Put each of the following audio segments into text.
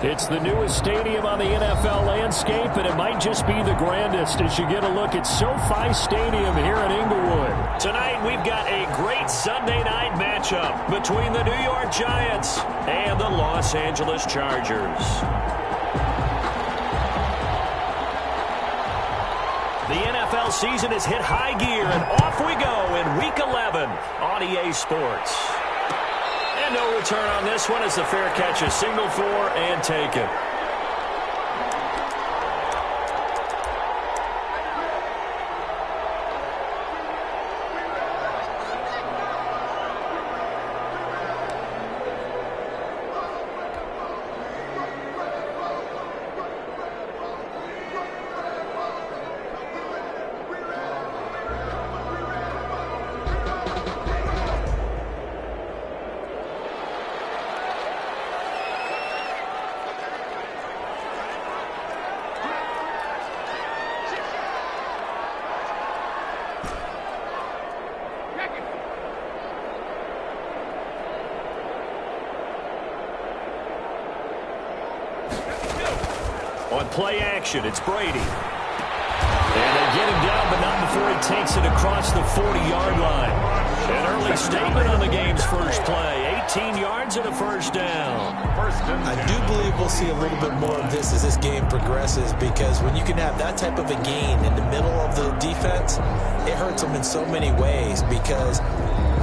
It's the newest stadium on the NFL landscape, and it might just be the grandest as you get a look at SoFi Stadium here in Inglewood. Tonight, we've got a great Sunday night matchup between the New York Giants and the Los Angeles Chargers. The NFL season has hit high gear, and off we go in Week 11 on EA Sports. And no return on this one as the fair catch is signaled for and taken. On play action, it's Brady. And they get him down, but not before he takes it across the 40-yard line. An early statement on the game's first play. 18 yards and a first down. I do believe we'll see a little bit more of this as this game progresses, because when you can have that type of a gain in the middle of the defense, it hurts them in so many ways, because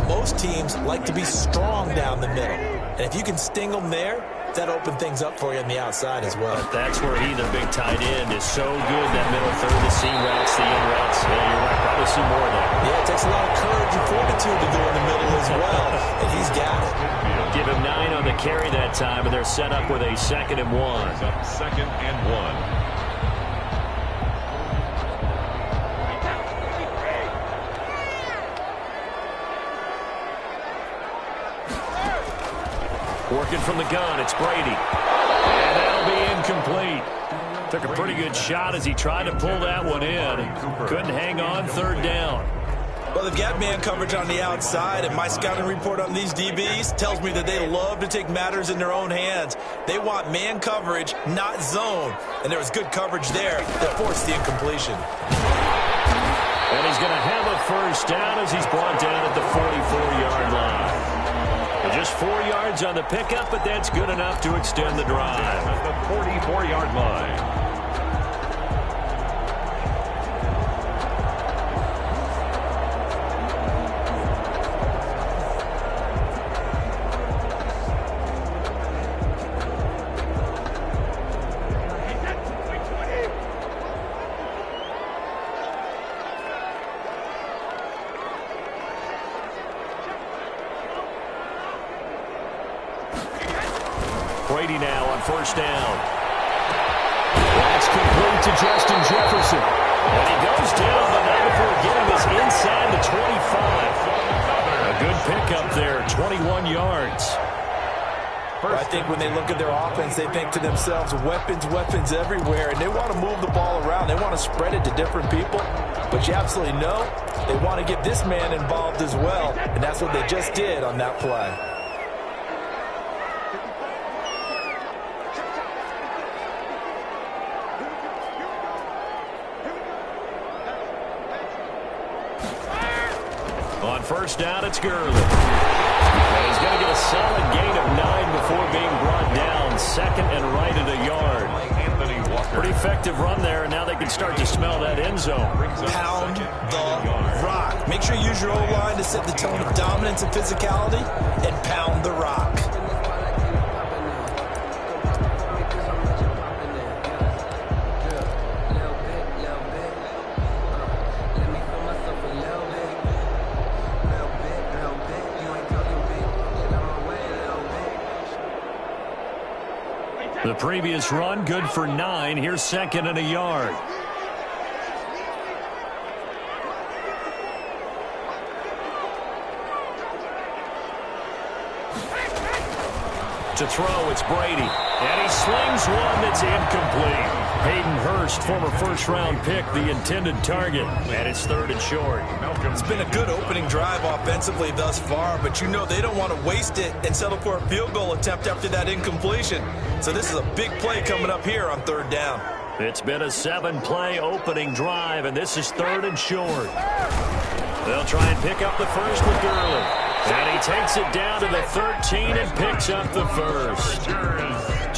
most teams like to be strong down the middle. And if you can sting them there, that open things up for you on the outside as well. But that's where he, the big tight end, is so good, that middle third, the seam routes, the in routes. Yeah, you're right. Probably see more of that. Yeah, it takes a lot of courage and fortitude to go in the middle as well, and he's got it. Give him 9 on the carry that time, and they're set up with a 2nd and 1. Second and 1. Working from the gun, it's Brady. And that'll be incomplete. Took a pretty good shot as he tried to pull that one in. Couldn't hang on, 3rd down. Well, they've got man coverage on the outside, and my scouting report on these DBs tells me that they love to take matters in their own hands. They want man coverage, not zone. And there was good coverage there that forced the incompletion. And he's going to have a first down as he's brought down at the 44-yard line. Just 4 yards on the pickup, but that's good enough to extend the drive. At the 44-yard line. Brady now on first down. That's complete to Justin Jefferson. And he goes down, but not before getting this inside the 25. A good pickup there, 21 yards. I think when they look at their offense, they think to themselves, weapons, weapons everywhere, and they want to move the ball around. They want to spread it to different people. But you absolutely know they want to get this man involved as well, and that's what they just did on that play. On first down, it's Gurley. And he's going to get a solid gain of 9 before being brought down. 2nd and right at a yard. Pretty effective run there, and now they can start to smell that end zone. Pound the rock. Make sure you use your O-line to set the tone of dominance and physicality, and pound the rock. The previous run, good for 9. Here's 2nd and a yard. To throw, it's Brady. And he slings one that's incomplete. Hayden Hurst, former first-round pick, the intended target. And it's 3rd and short. It's been a good opening drive offensively thus far, but you know they don't want to waste it and settle for a field goal attempt after that incompletion. So this is a big play coming up here on 3rd down. It's been a 7-play opening drive, and this is 3rd and short. They'll try and pick up the first with Gurley. And he takes it down to the 13 and picks up the first.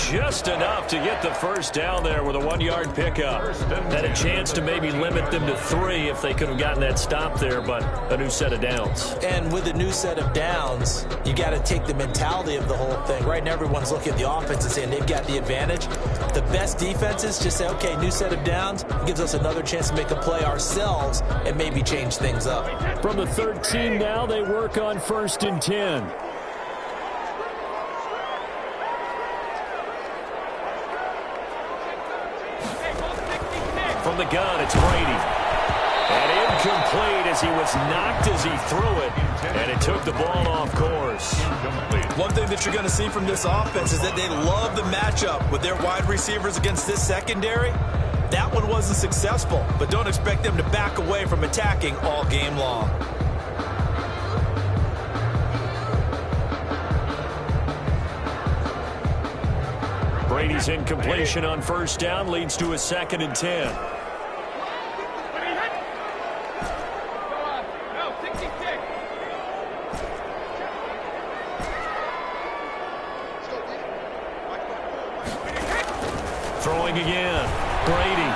Just enough to get the first down there with a 1-yard pickup. Had a chance to maybe limit them to 3 if they could have gotten that stop there, but a new set of downs. And with a new set of downs, you got to take the mentality of the whole thing. Right now, everyone's looking at the offense and saying they've got the advantage. The best defenses just say, okay, new set of downs gives us another chance to make a play ourselves and maybe change things up. From the 13 now, they work on 1st and 10. From the gun, it's Brady. And incomplete as he was knocked as he threw it. And it took the ball off course. One thing that you're going to see from this offense is that they love the matchup with their wide receivers against this secondary. That one wasn't successful, but don't expect them to back away from attacking all game long. Brady's incompletion on 1st down leads to a 2nd and 10. Throwing again. Brady.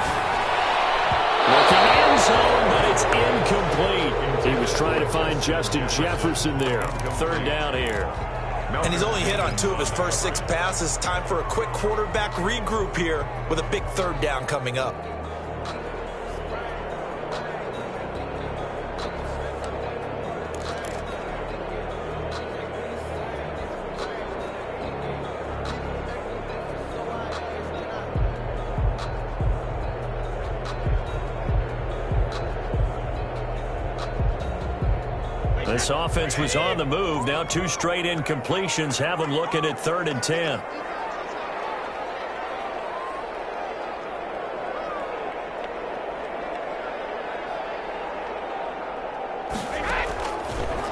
Looking end zone, but it's incomplete. He was trying to find Justin Jefferson there. 3rd down here. And he's only hit on 2 of his first 6 passes. Time for a quick quarterback regroup here with a big 3rd down coming up. This offense was on the move. Now 2 straight incompletions have them looking at 3rd and 10.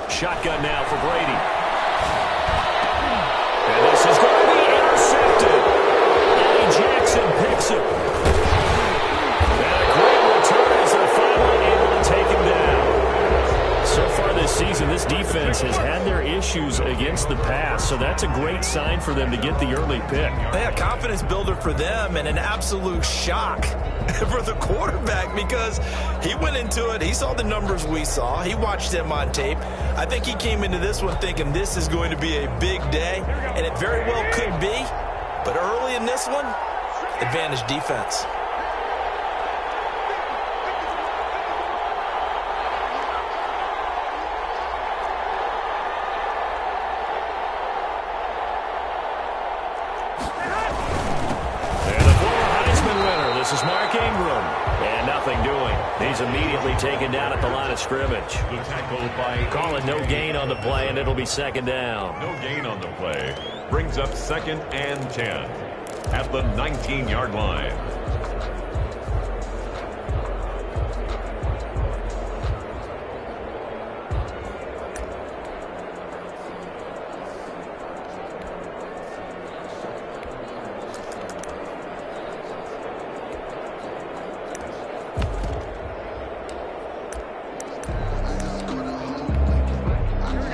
Shotgun now for Brady. And this is going to be intercepted. Eddie Jackson picks it. And a great return as they're finally able to take him down. So far this season, this defense has had their issues against the pass, so that's a great sign for them to get the early pick. Yeah, confidence builder for them and an absolute shock for the quarterback because he went into it. He saw the numbers we saw. He watched them on tape. I think he came into this one thinking this is going to be a big day, and it very well could be. But early in this one, advantage defense. This is Mark Ingram. And nothing doing. He's immediately taken down at the line of scrimmage. Call it no gain on the play, and it'll be 2nd down. No gain on the play. Brings up 2nd and 10 at the 19-yard line.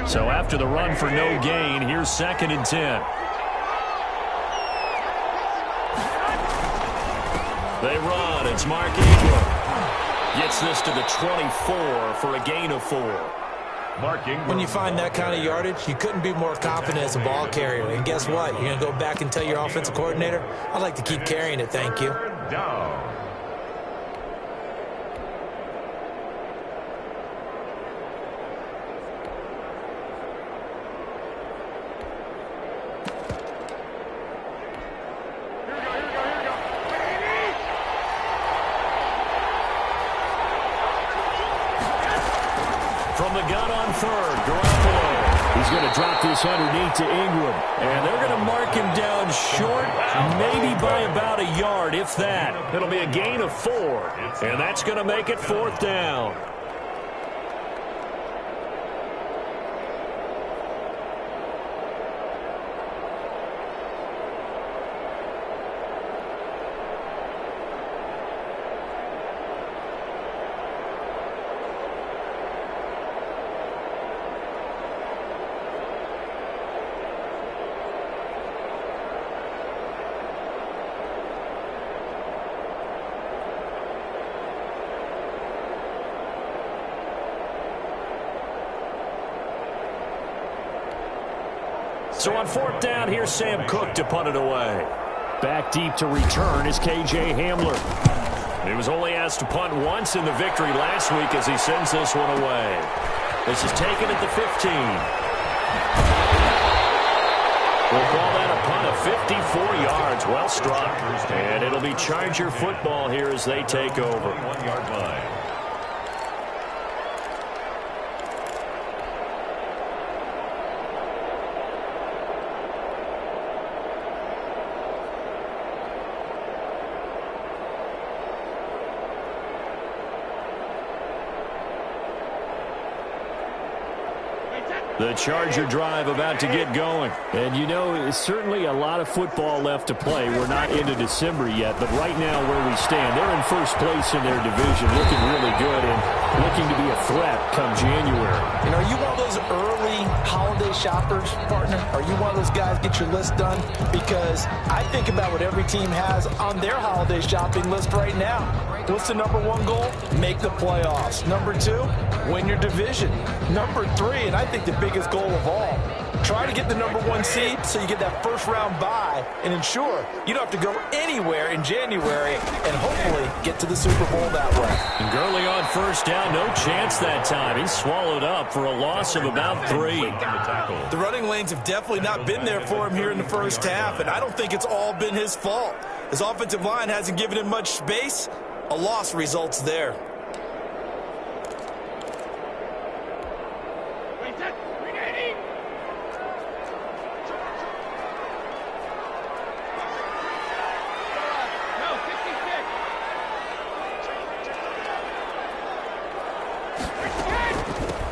So after the run for no gain, here's 2nd and 10. They run. It's Mark Ingram. Gets this to the 24 for a gain of 4. When you find that kind of yardage, you couldn't be more confident as a ball carrier. And guess what? You're going to go back and tell your offensive coordinator, I'd like to keep carrying it, thank you. Down. From the gun on 3rd, Garoppolo. He's going to drop this underneath to Ingram. And they're going to mark him down short, maybe by about a yard, if that. It'll be a gain of 4. And that's going to make it 4th down. So on 4th down, here's Sam Cook to punt it away. Back deep to return is K.J. Hamler. He was only asked to punt once in the victory last week as he sends this one away. This is taken at the 15. We'll call that a punt of 54 yards. Well struck. And it'll be Charger football here as they take over. 1-yard line. The Charger drive about to get going. And, you know, it's certainly a lot of football left to play. We're not into December yet, but right now where we stand, they're in first place in their division, looking really good and looking to be a threat come January. And are you one of those early holiday shoppers, partner? Are you one of those guys get your list done? Because I think about what every team has on their holiday shopping list right now. What's the number 1 goal? Make the playoffs. Number 2, win your division. Number 3, and I think the biggest goal of all, try to get the number 1 seed so you get that first round bye and ensure you don't have to go anywhere in January and hopefully get to the Super Bowl that way. And Gurley on first down, no chance that time. He's swallowed up for a loss of about 3. The running lanes have definitely not been there for him here in the first half, and I don't think it's all been his fault. His offensive line hasn't given him much space. A loss results there.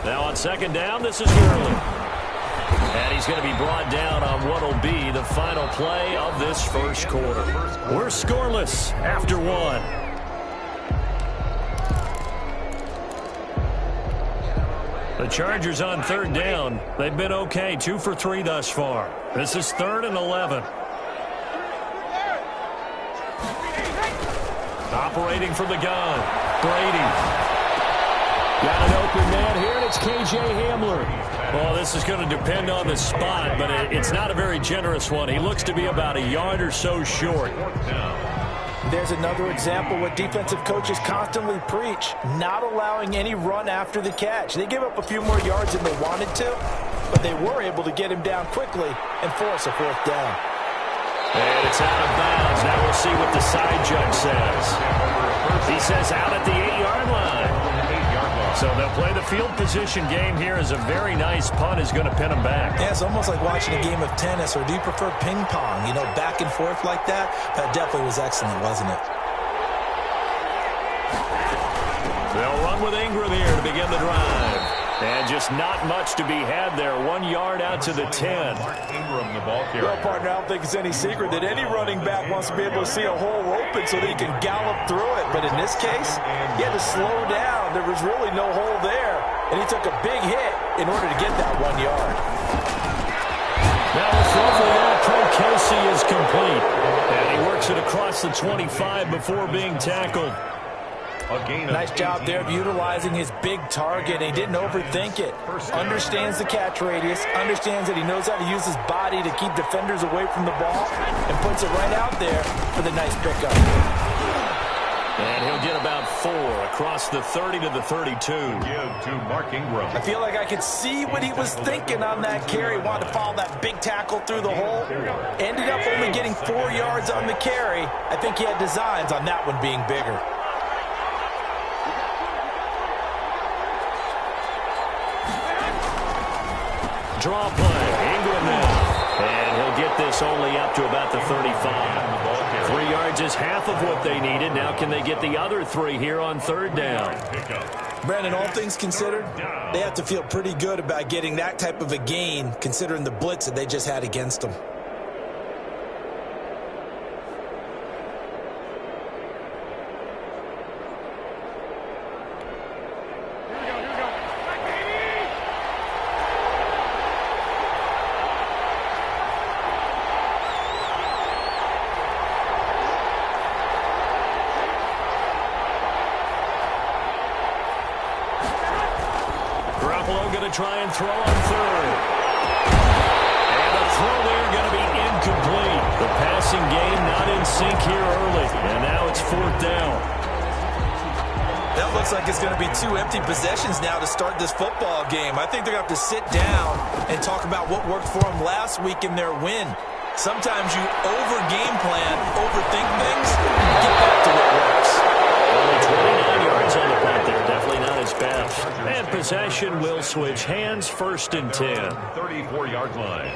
Now on 2nd down, this is Gurley. And he's going to be brought down on what will be the final play of this first quarter. We're scoreless after 1. The Chargers on 3rd down. They've been okay, 2 for 3 thus far. This is 3rd and 11. Operating from the gun, Brady. Got an open man here, and it's K.J. Hamler. Well, this is going to depend on the spot, but it's not a very generous one. He looks to be about a yard or so short. There's another example what defensive coaches constantly preach, not allowing any run after the catch. They gave up a few more yards than they wanted to, but they were able to get him down quickly and force a 4th down. And it's out of bounds. Now we'll see what the side judge says. He says out at the 8-yard line. So they'll play the field position game here as a very nice punt is going to pin them back. Yeah, it's almost like watching a game of tennis, or do you prefer ping pong? You know, back and forth like that? That definitely was excellent, wasn't it? They'll run with Ingram here to begin the drive. And just not much to be had there. 1 yard out to the 10. Ingram, the ball carrier. Well, partner, I don't think it's any secret that any running back wants to be able to see a hole open so that he can gallop through it. But in this case, he had to slow down. There was really no hole there. And he took a big hit in order to get that 1 yard. Now the throw for Paul Kelsey is complete. And he works it across the 25 before being tackled. Nice job there of utilizing his big target. He didn't overthink it. Understands the catch radius. Understands that he knows how to use his body to keep defenders away from the ball. And puts it right out there for the nice pickup. And he'll get about 4 across the 30 to the 32. Give to Mark Ingram. I feel like I could see what he was thinking on that carry. Wanted to follow that big tackle through the hole. Ended up only getting 4 yards on the carry. I think he had designs on that one being bigger. Draw play. Ingram now. And he'll get this only up to about the 35. 3 yards is half of what they needed. Now can they get the other 3 here on third down? Brandon, all things considered, they have to feel pretty good about getting that type of a gain considering the blitz that they just had against them. Try and throw on third. And a throw there going to be incomplete. The passing game not in sync here early. And now it's 4th down. That looks like it's going to be 2 empty possessions now to start this football game. I think they're going to have to sit down and talk about what worked for them last week in their win. Sometimes you over-game plan, overthink things, and get back to what works. Only 29 yards on the punt there. Definitely not his best. And possession will switch hands. 1st and 10. 34-yard line.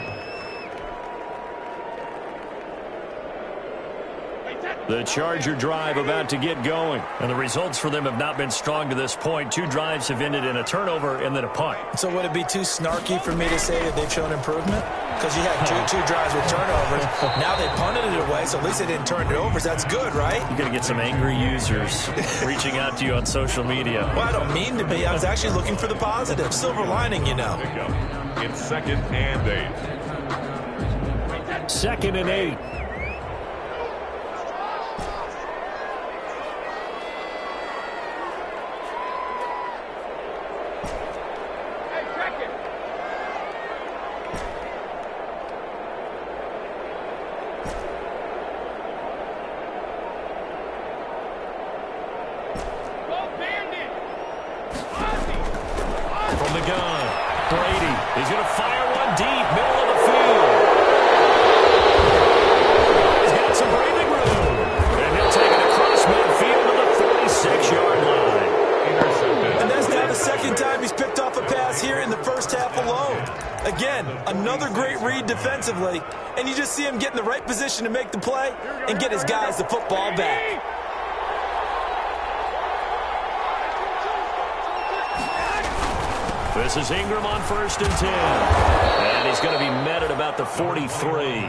The Charger drive about to get going. And the results for them have not been strong to this point. 2 drives have ended in a turnover and then a punt. So would it be too snarky for me to say that they've shown improvement? Because you had two drives with turnovers. Now they punted it away, so at least they didn't turn it over. So that's good, right? You're going to get some angry users reaching out to you on social media. Well, I don't mean to be. I was actually looking for the positive. Silver lining, you know. It's 2nd and 8. 2nd and 8. Another great read defensively, and you just see him get in the right position to make the play and get his guys the football back. This is Ingram on 1st and 10. And he's going to be met at about the 43.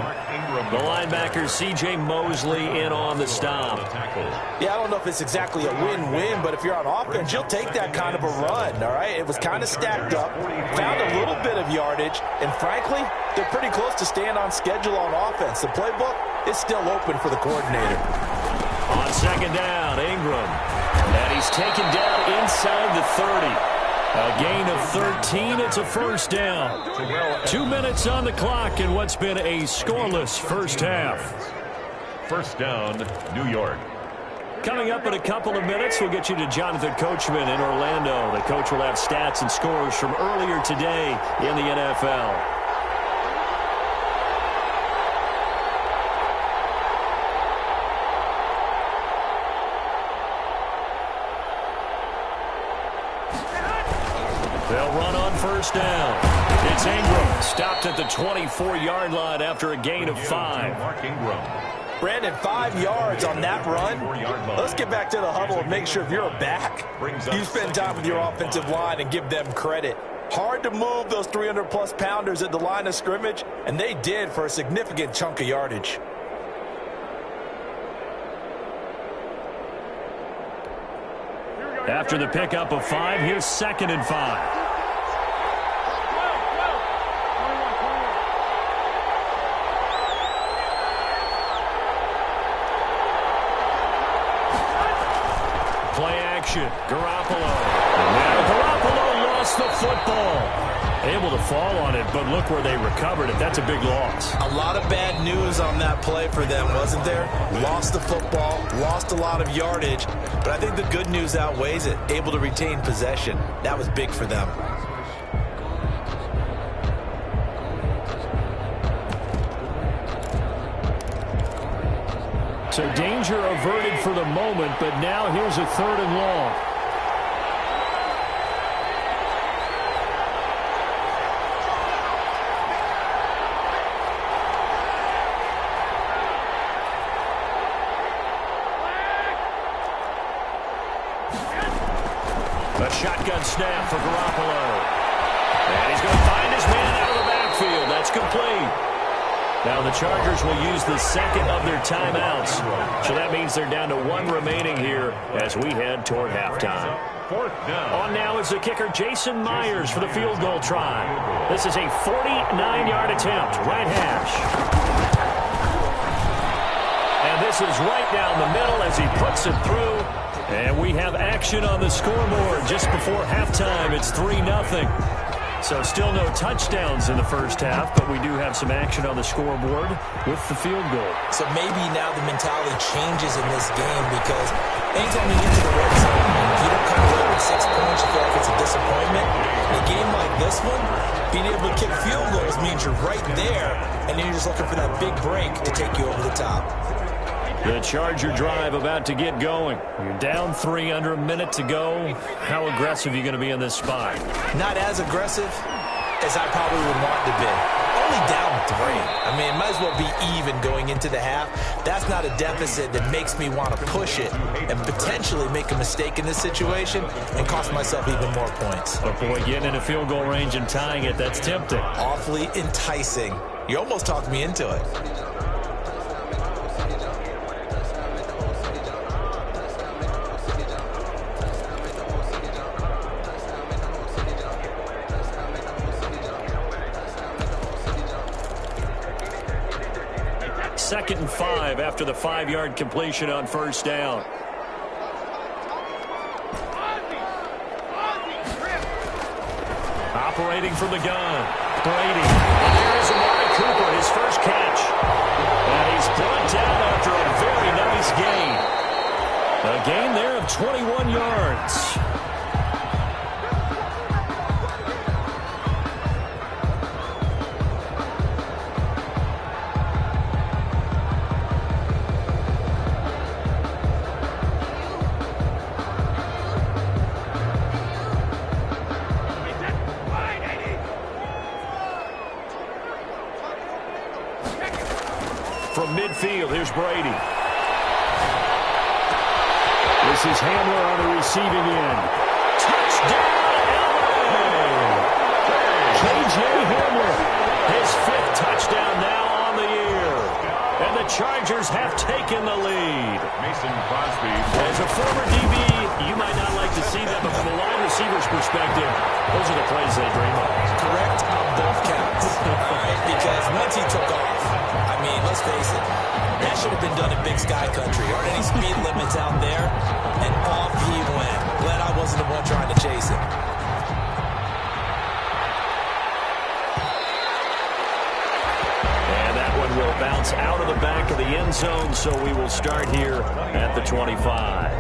The linebacker, C.J. Mosley, in on the stop. Yeah, I don't know if it's exactly a win-win, but if you're on offense, you'll take that kind of a run, all right? It was kind of stacked up, found a little bit of yardage, and frankly, they're pretty close to staying on schedule on offense. The playbook is still open for the coordinator. On 2nd down, Ingram. And he's taken down inside the 30. A gain of 13. It's a 1st down. 2 minutes on the clock in what's been a scoreless first half. 1st down, New York. Coming up in a couple of minutes, we'll get you to Jonathan Coachman in Orlando. The coach will have stats and scores from earlier today in the NFL. They'll run on 1st down. It's Ingram. Stopped at the 24-yard line after a gain of 5. Mark Ingram. Brandon, 5 yards on that run. Let's get back to the huddle and make sure if you're a back, you spend time with your offensive line and give them credit. Hard to move those 300-plus pounders at the line of scrimmage, and they did for a significant chunk of yardage. After the pickup of 5, here's 2nd and 5. Play action. Garoppolo. Now Garoppolo lost the football. Able to fall on it, but look where they recovered it. That's a big loss. A lot of bad news on that play for them, wasn't there? Lost the football, lost a lot of yardage, but I think the good news outweighs it. Able to retain possession. That was big for them. So danger averted for the moment, but now here's a 3rd and long. shotgun snap for Garoppolo. And he's going to find his man out of the backfield. That's complete. Now the Chargers will use the second of their timeouts. So that means they're down to one remaining here as we head toward halftime. On now is the kicker Jason Myers for the field goal try. This is a 49-yard attempt, right hash. And this is right down the middle as he puts it through. And we have action on the scoreboard just before halftime. It's 3-0. So still no touchdowns in the first half, but we do have some action on the scoreboard with the field goal. So maybe now the mentality changes in this game because anytime you get to the red zone, if you don't come away with 6 points, you feel like it's a disappointment. In a game like this one, being able to kick field goals means you're right there, and then you're just looking for that big break to take you over the top. The Charger drive about to get going. You're down 3, under a minute to go. How aggressive are you going to be in this spot? Not as aggressive as I probably would want to be. Only down 3. I mean, it might as well be even going into the half. That's not a deficit that makes me want to push it and potentially make a mistake in this situation and cost myself even more points. But boy, getting into field goal range and tying it, that's tempting. Awfully enticing. You almost talked me into it. Second and 5 after the 5-yard completion on first down. Operating from the gun, Brady. And there is Amari Cooper, his first catch. And he's brought down after a very nice gain. A gain there of 21 yards. From midfield, here's Brady. This is Hamler on the receiving end. Touchdown, LA! K.J. Hamler, his 5th touchdown now on the year. And the Chargers have taken the lead. Mason Crosby. As a former DB, you might not like to see that, but from a wide receiver's perspective, those are the plays they dream of. Correct on both counts. Because once he took off, I mean, let's face it, that should have been done in Big Sky Country. Aren't any speed limits out there? And off he went. Glad I wasn't the one trying to chase him. And that one will bounce out of the back of the end zone, so we will start here at the 25.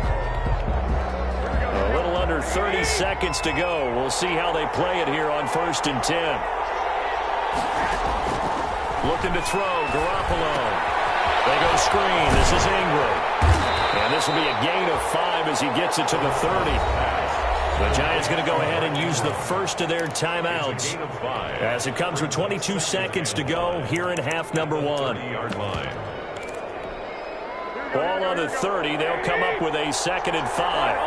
A little under 30 seconds to go. We'll see how they play it here on 1st and 10. Looking to throw, Garoppolo. They go screen. This is Ingram. And this will be a gain of 5 as he gets it to the 30. The Giants going to go ahead and use the first of their timeouts as it comes with 22 seconds to go here in half number 1. Ball on the 30. They'll come up with a 2nd and 5.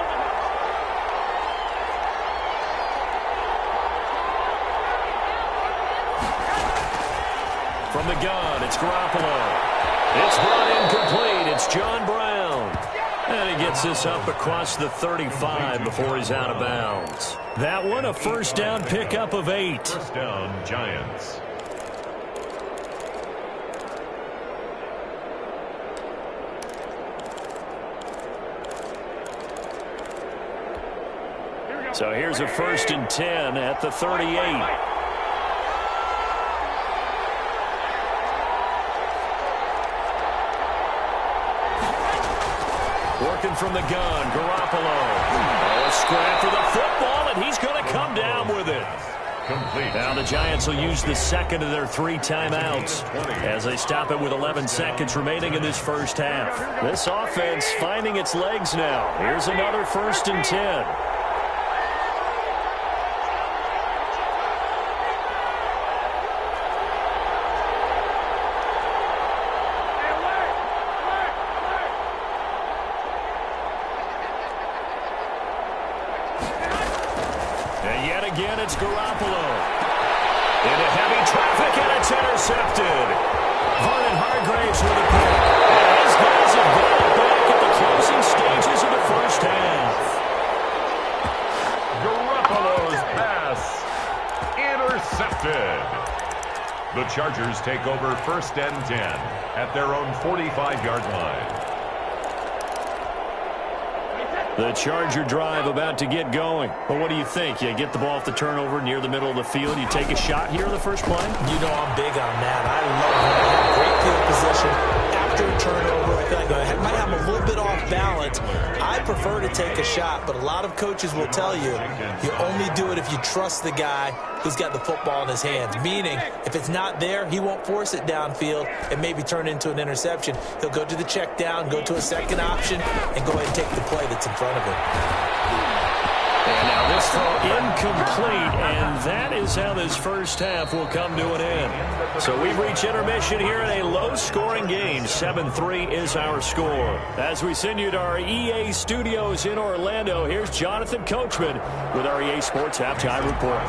From the gun, it's Garoppolo. It's brought in complete. It's John Brown. And he gets this up across the 35 before he's out of bounds. That one, a first down pickup of 8. First down, Giants. So here's a 1st and 10 at the 38. Working from the gun, Garoppolo. Oh, a scrap for the football, and he's going to come down with it. Complete. Now the Giants will use the second of their 3 timeouts as they stop it with 11 seconds remaining in this first half. This offense finding its legs now. Here's another 1st and 10. it's Garoppolo. Into heavy traffic, and it's intercepted. Vernon Hargreaves with a pick. And his guys have got it back at the closing stages of the first half. Garoppolo's pass intercepted. The Chargers take over 1st and 10 at their own 45-yard line. The Charger drive about to get going. But what do you think? You get the ball off the turnover near the middle of the field. You take a shot here in the first play? You know I'm big on that. I love when I have great field position after a turnover. I feel like I might have a little bit off balance. I prefer to take a shot, but a lot of coaches will tell you you only do it if you trust the guy who's got the football in his hands. Meaning, if it's not there, he won't force it downfield and maybe turn into an interception. He'll go to the check down, go to a second option, and go ahead and take the play that's in front of him. And now this throw incomplete, and that is how this first half will come to an end. So we've reached intermission here in a low-scoring game. 7-3 is our score. As we send you to our EA studios in Orlando, here's Jonathan Coachman with our EA Sports Halftime Report.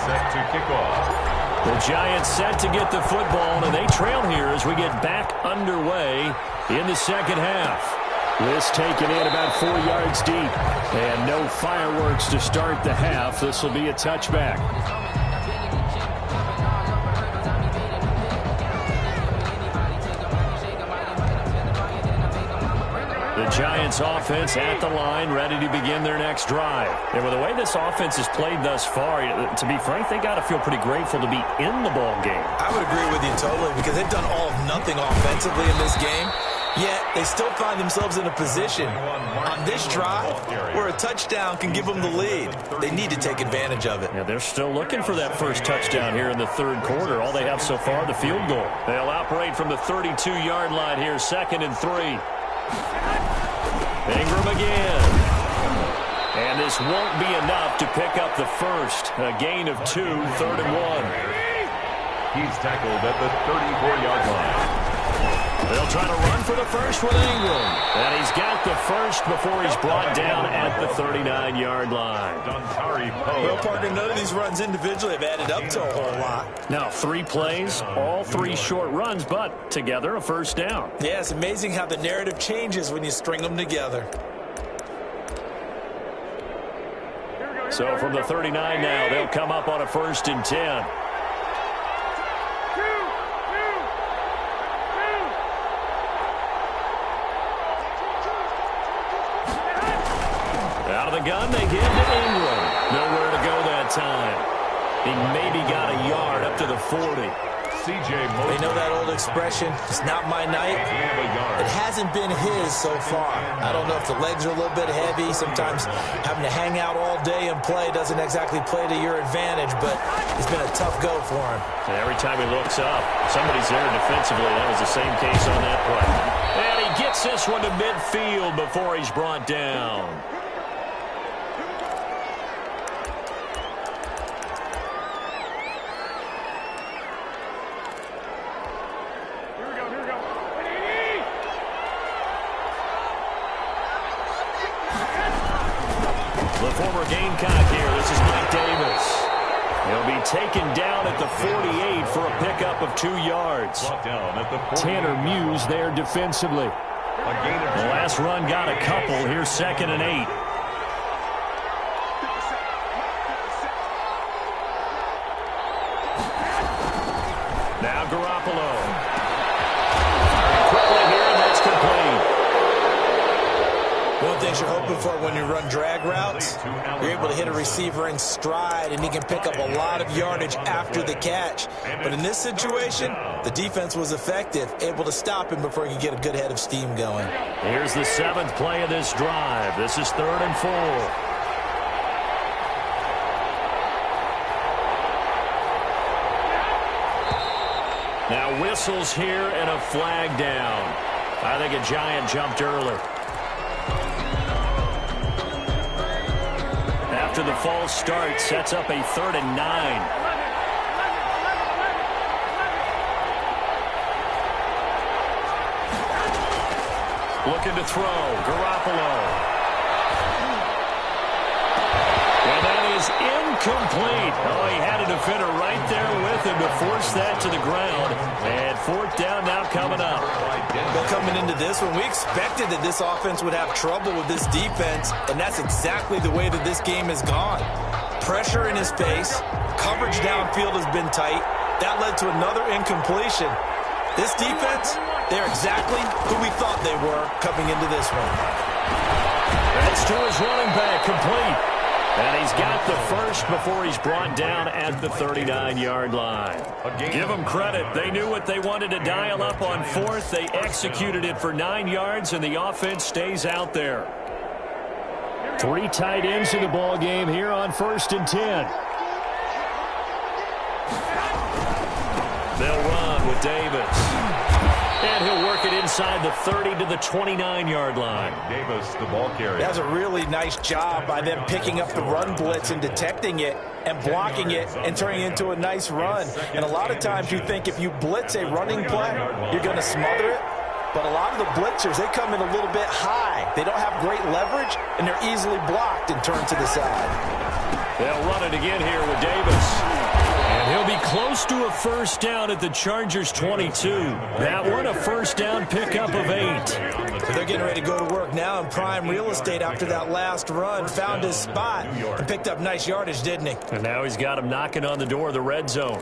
Set to kick off. The Giants set to get the football, and they trail here as we get back underway in the second half. This taken in about 4 yards deep. And no fireworks to start the half. This will be a touchback. The Giants offense at the line, ready to begin their next drive. And with the way this offense has played thus far, to be frank, they got to feel pretty grateful to be in the ball game. I would agree with you totally because they've done all of nothing offensively in this game. Yet, they still find themselves in a position on this drive where a touchdown can give them the lead. They need to take advantage of it. Yeah, they're still looking for that first touchdown here in the third quarter. All they have so far, the field goal. They'll operate from the 32-yard line here, 2nd and 3. Ingram again. And this won't be enough to pick up the first. A gain of 2, 3rd and 1. He's tackled at the 34-yard line. They'll try to run for the first with Ingram. And he's got the first before he's brought down at the 39-yard line. Well, Parker, none of these runs individually have added up to a whole lot. Now, 3 plays, all 3 short runs, but together a first down. Yeah, it's amazing how the narrative changes when you string them together. So from the 39 now, they'll come up on a 1st and 10. Gun, they give to Ingram. Nowhere to go that time. He maybe got a yard up to the 40. They know that old expression, it's not my night. It hasn't been his so far. I don't know if the legs are a little bit heavy. Sometimes having to hang out all day and play doesn't exactly play to your advantage, but it's been a tough go for him. And every time he looks up, somebody's there defensively. That was the same case on that play. And he gets this one to midfield before he's brought down. The former Gamecock here. This is Mike Davis. He'll be taken down at the 48 for a pickup of 2 yards. Tanner Muse there defensively. The last run got a couple. Here's 2nd and 8. Now Garoppolo. Quickly here, and that's complete. One of the things you're hoping for when you run drag routes, you're able to hit a receiver in stride, and he can pick up a lot of yardage after the catch. But in this situation, the defense was effective, able to stop him before he could get a good head of steam going. Here's the 7th play of this drive. This is 3rd and 4. Now whistles here and a flag down. I think a Giant jumped early. After the false start, sets up a 3rd and 9. Looking to throw. Garoppolo. And that is incomplete. Oh, he had a defender right there with him to force that to the ground. And fourth down now coming up. Well, coming into this one, we expected that this offense would have trouble with this defense, and that's exactly the way that this game has gone. Pressure in his face, coverage downfield has been tight. That led to another incompletion. This defense, they're exactly who we thought they were coming into this one. That's to his running back, complete. And he's got the first before he's brought down at the 39-yard line. Give them credit. They knew what they wanted to dial up on fourth. They executed it for 9 yards, and the offense stays out there. 3 tight ends in the ball game here on 1st and 10. They'll run with Davis. And he'll work it inside the 30 to the 29-yard line. Davis, the ball carrier. That was a really nice job by them picking up the run blitz and detecting it and blocking it and turning it into a nice run. And a lot of times you think if you blitz a running play, you're going to smother it. But a lot of the blitzers, they come in a little bit high. They don't have great leverage, and they're easily blocked and turned to the side. They'll run it again here with Davis. And he'll be close to a first down at the Chargers' 22. That one a first down pickup of 8. They're getting ready to go to work now in prime real estate after that last run. Found his spot and picked up nice yardage, didn't he? And now he's got him knocking on the door of the red zone.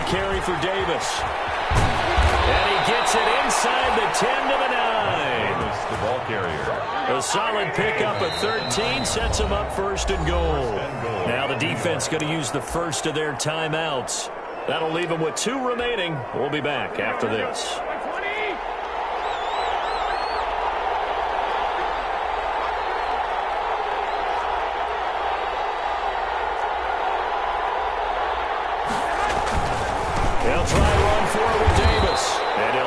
Carry for Davis. And he gets it inside the 10 to the 9. Davis, the ball carrier. A solid pickup of 13 sets him up 1st and goal. Now the defense going to use the first of their timeouts. That'll leave them with 2 remaining. We'll be back after this.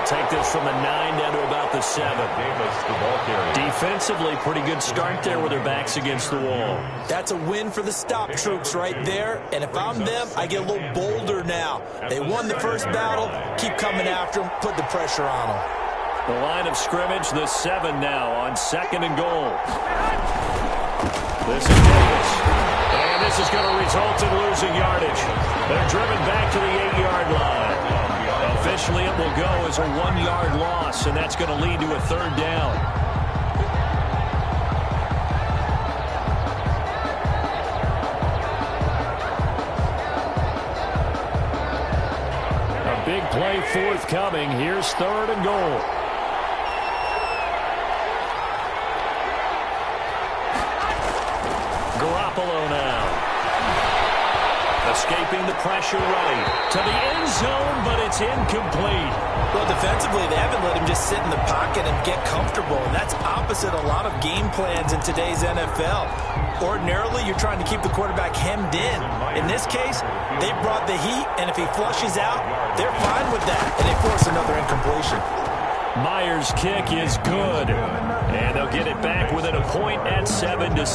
Take this from the 9 down to about the 7. Davis, the ball carrier. Defensively, pretty good start there with their backs against the wall. That's a win for the stop troops right there. And if I'm them, I get a little bolder now. They won the first battle. Keep coming after them. Put the pressure on them. The line of scrimmage, the 7 now on 2nd and goal. This is Davis. And this is going to result in losing yardage. They're driven back to the 8-yard line. Officially, it will go as a 1-yard loss, and that's going to lead to a 3rd down. A big play forthcoming. Here's 3rd and goal. Garoppolo now. Escaping the pressure right to the end zone, but it's incomplete. Well, defensively, they haven't let him just sit in the pocket and get comfortable, and that's opposite a lot of game plans in today's NFL. Ordinarily, you're trying to keep the quarterback hemmed in. In this case, they brought the heat, and if he flushes out, they're fine with that, and they force another incompletion. Myers' kick is good, and they'll get it back within a point at 7-6.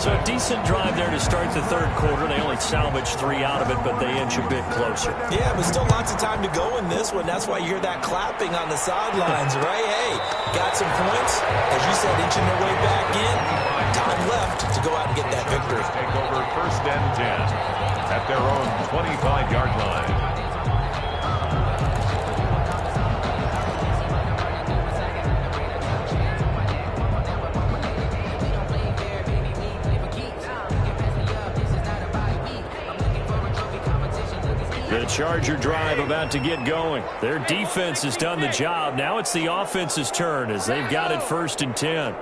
So a decent drive there to start the 3rd quarter. They only salvaged 3 out of it, but they inch a bit closer. Yeah, but still lots of time to go in this one. That's why you hear that clapping on the sidelines, right? Hey, got some points. As you said, inching their way back in. Time left to go out and get that victory. Take over 1st and 10 at their own 25-yard line. The Charger drive about to get going. Their defense has done the job. Now it's the offense's turn as they've got it 1st and 10.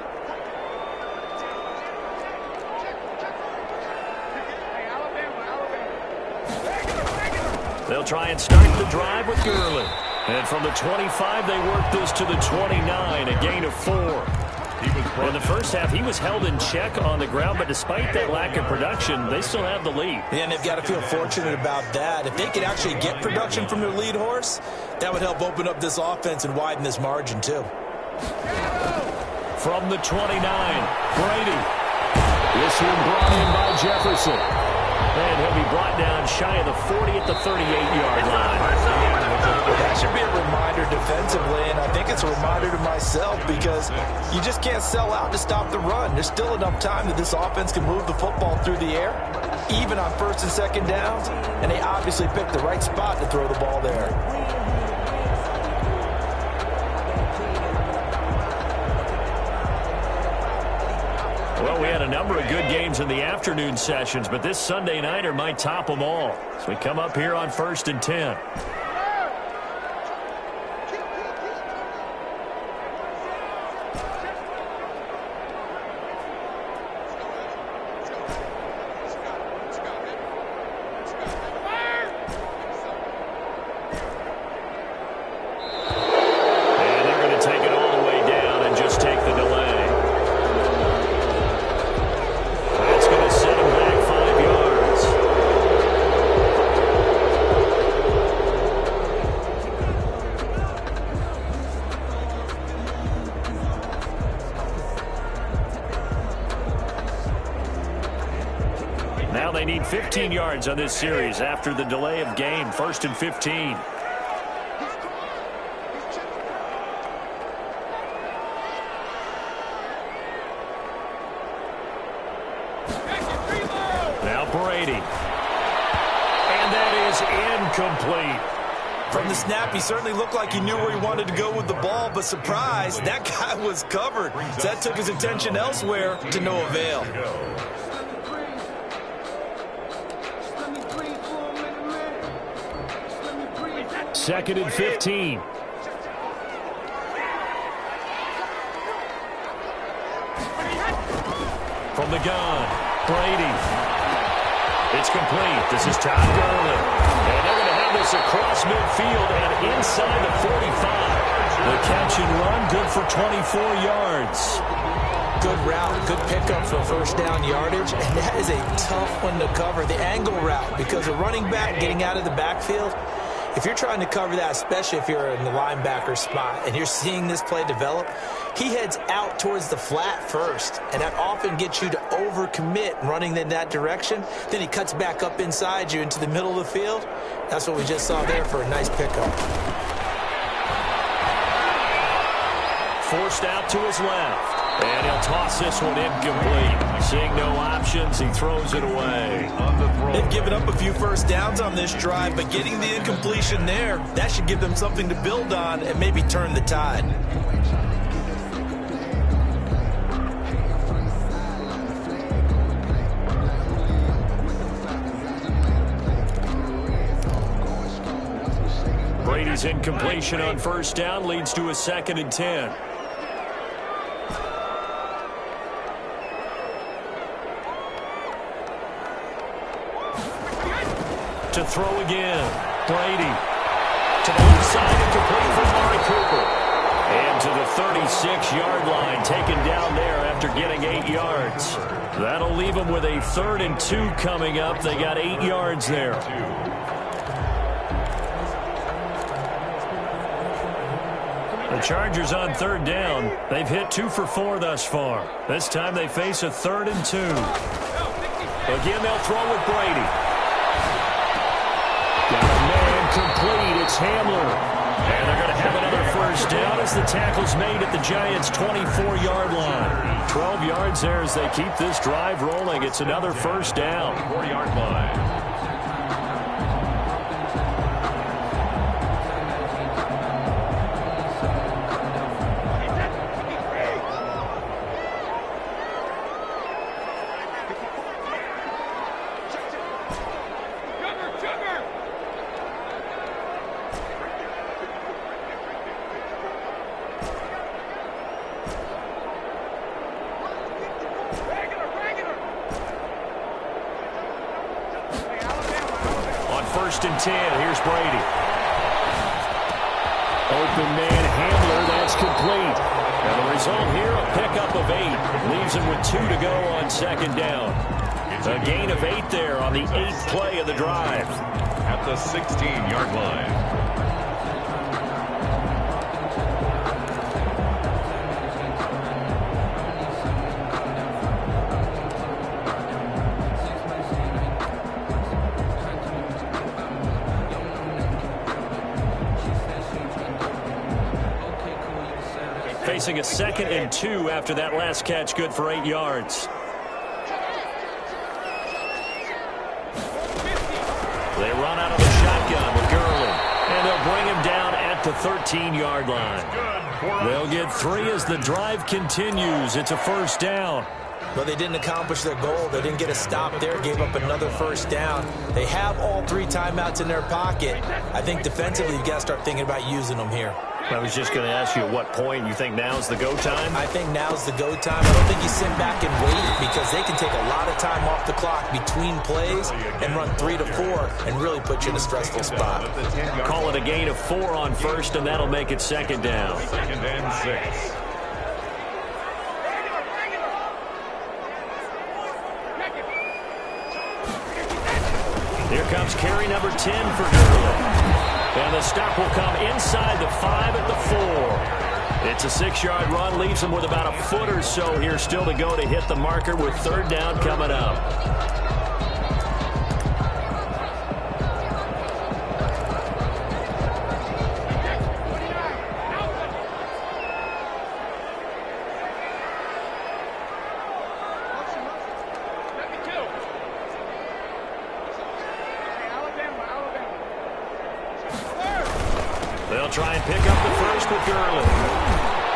They'll try and start the drive with Gurley. And from the 25, they work this to the 29, a gain of 4. In the first half, he was held in check on the ground, but despite that lack of production, they still have the lead. Yeah, and they've got to feel fortunate about that. If they could actually get production from their lead horse, that would help open up this offense and widen this margin, too. From the 29, Brady. This one brought in by Jefferson. And he'll be brought down shy of the 40 at the 38-yard line. That should be a reminder defensively, and I think it's a reminder to myself because you just can't sell out to stop the run. There's still enough time that this offense can move the football through the air, even on first and second downs, and they obviously picked the right spot to throw the ball there. Well, we had a number of good games in the afternoon sessions, but this Sunday nighter might top them all. So we come up here on 1st and 10. Now they need 15 yards on this series after the delay of game. 1st and 15. Now Brady. And that is incomplete. From the snap, he certainly looked like he knew where he wanted to go with the ball, but surprise, that guy was covered. So that took his attention elsewhere to no avail. 2nd and 15. From the gun, Brady. It's complete. This is Todd Gurley. And they're going to have this across midfield and inside the 45. The catch and run, good for 24 yards. Good route, good pickup for first down yardage, and that is a tough one to cover. The angle route, because a running back getting out of the backfield, if you're trying to cover that, especially if you're in the linebacker spot and you're seeing this play develop, he heads out towards the flat first, and that often gets you to overcommit running in that direction. Then he cuts back up inside you into the middle of the field. That's what we just saw there for a nice pickup. Forced out to his left. And he'll toss this one incomplete. Seeing no options, he throws it away. They've given up a few first downs on this drive, but getting the incompletion there, that should give them something to build on and maybe turn the tide. Brady's incompletion on first down leads to a 2nd and 10. To throw again. Brady. To the left side and complete for Amari Cooper. And to the 36-yard line, taken down there after getting 8 yards. That'll leave them with a 3rd and 2 coming up. They got 8 yards there. The Chargers on 3rd down. They've hit 2 for 4 thus far. This time they face a 3rd and 2. Again, they'll throw with Brady. Got a man complete. It's Hamler. And they're going to have another first down as the tackle's made at the Giants' 24-yard line. 12 yards there as they keep this drive rolling. It's another first down. 4-yard line. First and 10. Here's Brady. Open man Hamler. That's complete. And the result here, a pickup of 8. Leaves him with 2 to go on 2nd down. A gain of 8 there on the 8th play of the drive. At the 16-yard line. facing a 2nd and 2 after that last catch, good for 8 yards. They run out of the shotgun with Gurley, and they'll bring him down at the 13-yard line. They'll get 3 as the drive continues. It's a first down. But they didn't accomplish their goal. They didn't get a stop there, gave up another first down. They have all 3 timeouts in their pocket. I think defensively you've got to start thinking about using them here. I was just going to ask you at what point you think now's the go time? I think now's the go time. I don't think you sit back and wait because they can take a lot of time off the clock between plays and run 3 to 4 and really put you in a stressful spot. Call it a gain of 4 on first, and that'll make it 2nd down. 2nd and 6. Here comes carry number 10 for Gurley. And the stop will come inside the 5 at the 4. It's a 6-yard run, leaves them with about a foot or so here still to go to hit the marker with 3rd down coming up. They'll try and pick up the first with Gurley.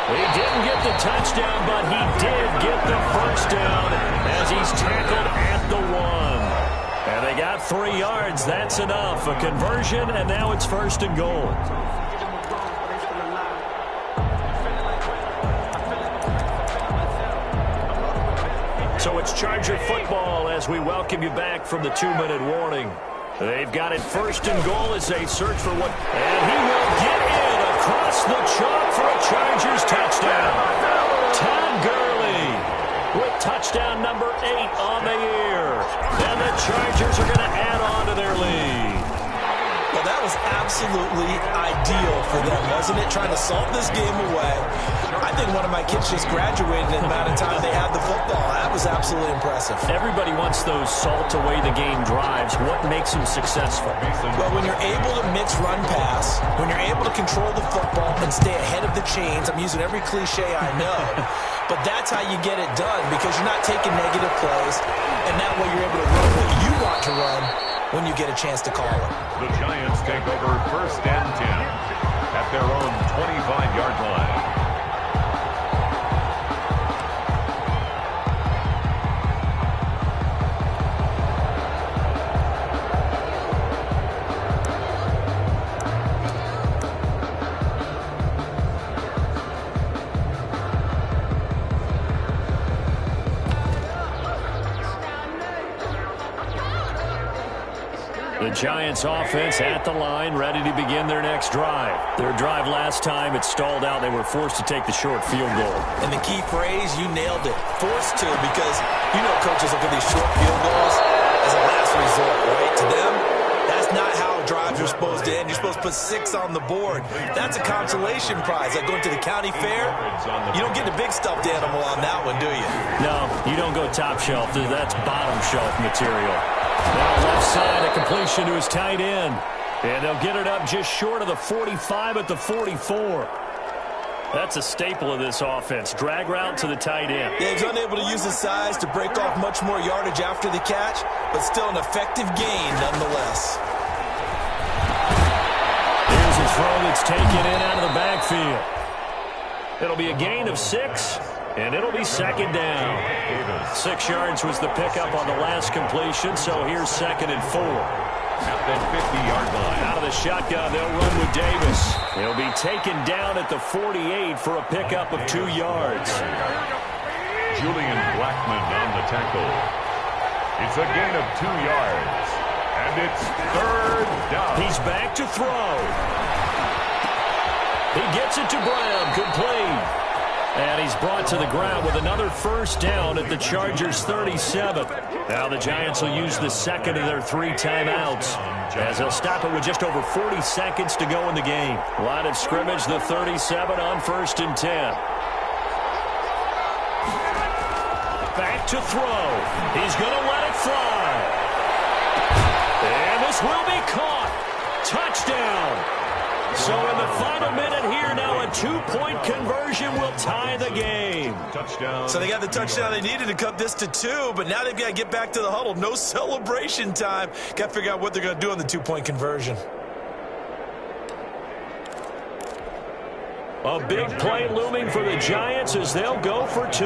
He didn't get the touchdown, but he did get the first down as he's tackled at the 1. And they got 3 yards. That's enough. A conversion, and now it's 1st and goal. So it's Charger football as we welcome you back from the 2-minute warning. They've got it 1st and goal as they search for what. And he will get in across the chalk for a Chargers touchdown. Todd Gurley with touchdown number 8 on the year. And the Chargers are going to add on to their lead. Well, that was absolutely ideal for them, wasn't it? Trying to salt this game away. I think one of my kids just graduated in the amount of time they had the football. That was absolutely impressive. Everybody wants those salt away the game drives. What makes them successful? Well, when you're able to mix run pass, when you're able to control the football and stay ahead of the chains, I'm using every cliche I know, but that's how you get it done because you're not taking negative plays, and that way you're able to run what you want to run when you get a chance to call it. The Giants take over 1st and 10 at their own 25-yard line. The Giants offense at the line, ready to begin their next drive. Their drive last time, it stalled out. They were forced to take the short field goal. And the key phrase, you nailed it. Forced to, because you know coaches look at these short field goals as a last resort, right? To them, that's not how drives are supposed to end. You're supposed to put 6 on the board. That's a consolation prize. Like going to the county fair, you don't get the big stuffed animal on that one, do you? No, you don't go top shelf. That's bottom shelf material. Now left side, a completion to his tight end. And they'll get it up just short of the 45 at the 44. That's a staple of this offense. Drag route to the tight end. Yeah, he's unable to use his size to break off much more yardage after the catch, but still an effective gain nonetheless. Here's a throw that's taken in out of the backfield. It'll be a gain of 6. And it'll be 2nd down. 6 yards was the pickup on the last completion, so here's 2nd and 4. At the 50-yard line. Out of the shotgun, they'll run with Davis. He'll be taken down at the 48 for a pickup of 2 yards. Julian Blackmon on the tackle. It's a gain of 2 yards. And it's 3rd down. He's back to throw. He gets it to Brown. Complete. And he's brought to the ground with another first down at the Chargers' 37. Now the Giants will use the 2nd of their 3 timeouts as they'll stop it with just over 40 seconds to go in the game. Line of scrimmage, the 37 on 1st and 10. Back to throw. He's going to let it fly. And this will be caught. Touchdown. So in the final minute here now, a 2-point conversion will tie the game. Touchdown. So they got the touchdown they needed to cut this to 2, but now they've got to get back to the huddle. No celebration time. Got to figure out what they're going to do on the 2-point conversion. A big play looming for the Giants as they'll go for 2.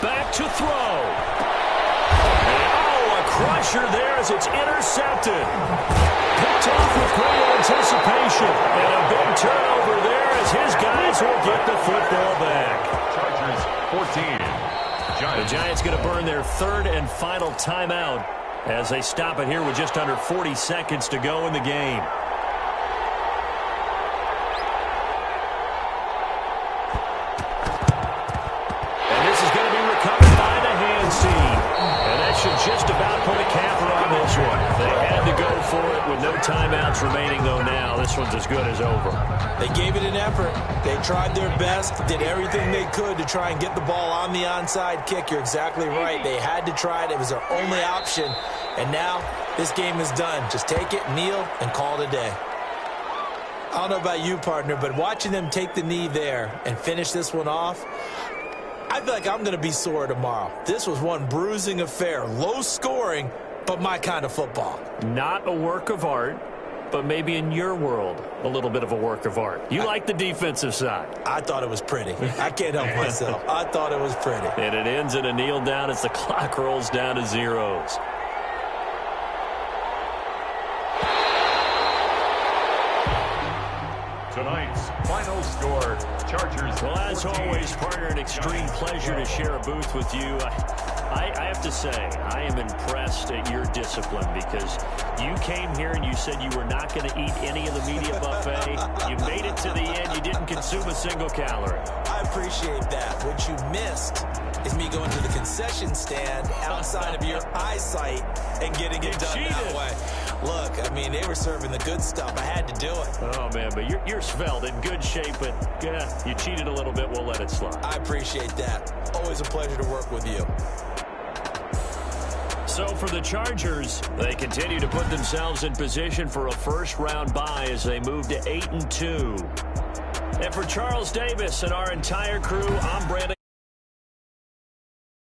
Back to throw. And, a crusher there as it's intercepted. Picked off with great anticipation. And a big turnover there as his guys will get the football back. Chargers 14. The Giants going to burn their 3rd and final timeout as they stop it here with just under 40 seconds to go in the game. And this is going to be recovered by the hands team. And that should just about put a capper on this one. They had to go for it with no timeouts remaining, though now this one's as good as over. They gave it an effort. They tried their best, did everything they could to try and get the ball on the onside kick. You're exactly right. They had to try it. It was their only option. And now this game is done. Just take it, kneel, and call it a day. I don't know about you, partner, but watching them take the knee there and finish this one off, I feel like I'm going to be sore tomorrow. This was one bruising affair. Low scoring, but my kind of football. Not a work of art, but maybe in your world, a little bit of a work of art. You like the defensive side. I thought it was pretty. I can't help myself. I thought it was pretty. And it ends in a kneel down as the clock rolls down to zeros. Tonight's final score, Chargers. Well, as always, partner, an extreme pleasure to share a booth with you. I have to say, I am impressed at your discipline because you came here and you said you were not going to eat any of the media buffet. You made it to the end. You didn't consume a single calorie. I appreciate that. What you missed is me going to the concession stand outside of your eyesight and getting it done that way. Look, I mean, they were serving the good stuff. I had to do it. Oh, man, but you're svelte, in good shape, but yeah, you cheated a little bit. We'll let it slide. I appreciate that. Always a pleasure to work with you. So for the Chargers, they continue to put themselves in position for a first-round bye as they move to 8-2. And for Charles Davis and our entire crew, I'm Brandon.